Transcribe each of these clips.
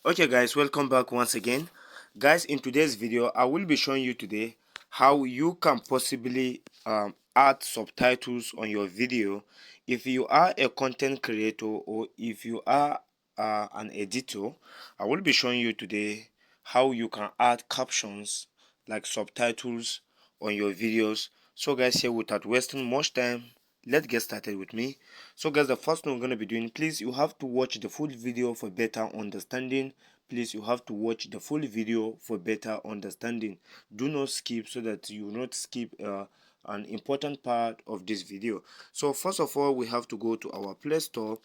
Okay guys, welcome back once again. Guys, in today's video I will be showing you today how you can possibly add subtitles on your video. If you are a content creator or if you are an editor, I will be showing you today how you can add captions like subtitles on your videos. So guys, here without wasting much time, let's get started with me. So guys, the first thing we're going to be doing, please you have to watch the full video for better understanding. Please you have to watch the full video for better understanding. Do not skip so that you will not skip an important part of this video. So first of all, we have to go to our Play Store.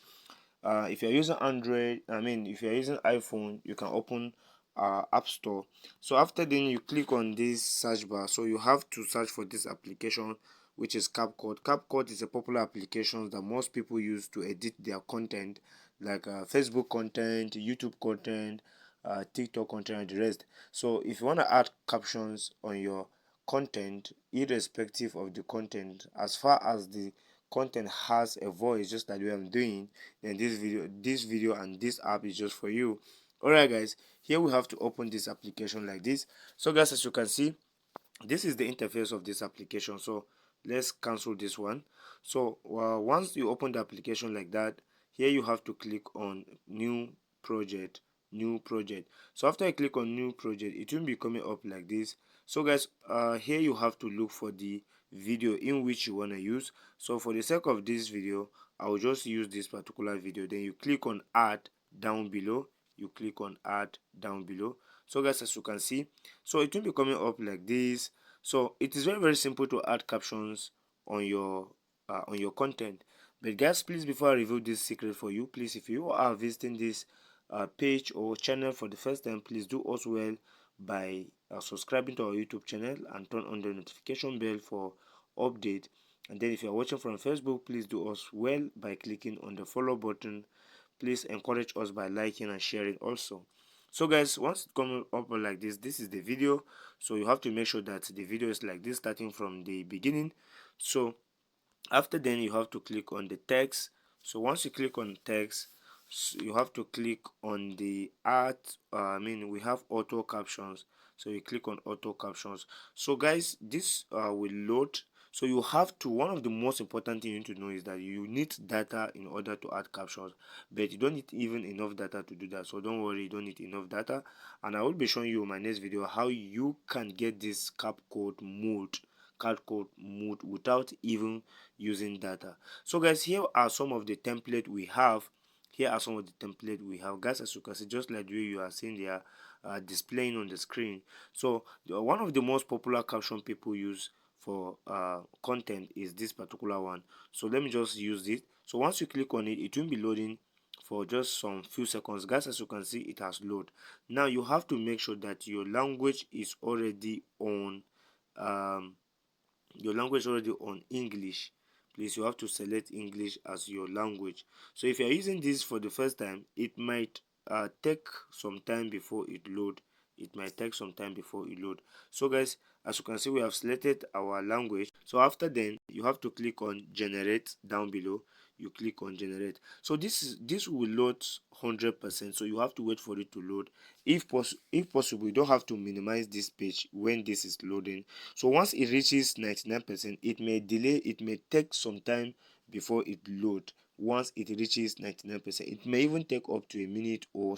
If you're using Android, if you're using iPhone, you can open App Store. So after then you click on this search bar. So you have to search for this application, which is CapCut. CapCut is a popular application that most people use to edit their content, like Facebook content, YouTube content, TikTok content, and the rest. So if you want to add captions on your content, irrespective of the content, as far as the content has a voice, just like the way I'm doing, then this video and this app is just for you. Alright guys, here we have to open this application like this. So guys, as you can see, this is the interface of this application. So let's cancel this one. So once you open the application like that, here you have to click on new project. So after I click on new project, it will be coming up like this. So guys, here you have to look for the video in which you want to use. So for the sake of this video, I will just use this particular video. Then you click on add down below. You click on add down below. So guys, as you can see, so it will be coming up like this. So it is very simple to add captions on your content. But guys, please, before I reveal this secret for you, please, if you are visiting this page or channel for the first time, please do us well by subscribing to our YouTube channel and turn on the notification bell for update. And then if you are watching from Facebook, please do us well by clicking on the follow button. Please encourage us by liking and sharing also. So guys, once it comes up like this is the video. So you have to make sure that the video is like this, starting from the beginning. So after then you have to click on the text. So once you click on text, you have to click on the art. We have auto captions. So you click on auto captions. So guys, this will load. So you have to, one of the most important thing you need to know is that you need data in order to add captions, but you don't need even enough data to do that. So don't worry, you don't need enough data. And I will be showing you in my next video how you can get this CapCut mode without even using data. So guys, here are some of the template we have. Guys, as you can see, just like the way you are seeing they are displaying on the screen. So one of the most popular caption people use for content is this particular one. So let me just use it. So once you click on it, it will be loading for just some few seconds. Guys, as you can see, it has loaded. Now you have to make sure that your language is already on English. Please, you have to select English as your language. So if you're using this for the first time, it might take some time before it load. So guys, as you can see, we have selected our language. So after then, you have to click on generate down below. You click on generate. So this will load 100%. So you have to wait for it to load. If possible, you don't have to minimize this page when this is loading. So once it reaches 99%, it may delay, it may take some time before it load. Once it reaches 99%, it may even take up to a minute or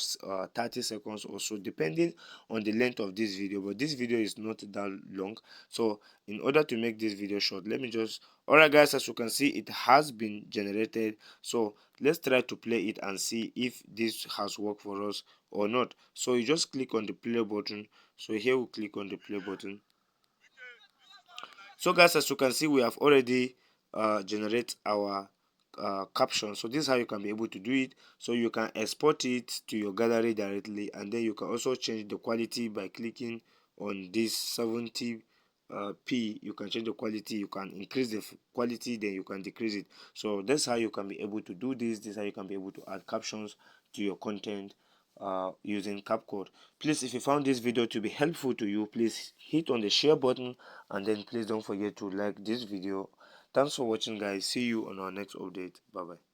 30 seconds or so, depending on the length of this video. But this video is not that long, so in order to make this video short, let me just, alright guys, as you can see, it has been generated. So let's try to play it and see if this has worked for us or not. So you just click on the play button. So here we click on the play button. So guys, as you can see, we have already generate our caption. So this is how you can be able to do it. So you can export it to your gallery directly, and then you can also change the quality by clicking on this 70p. You can change the quality, you can increase the quality, then you can decrease it. So that's how you can be able to do this is how you can be able to add captions to your content using CapCut. Please, if you found this video to be helpful to you, please hit on the share button, and then please don't forget to like this video. Thanks for watching guys. See you on our next update. Bye bye.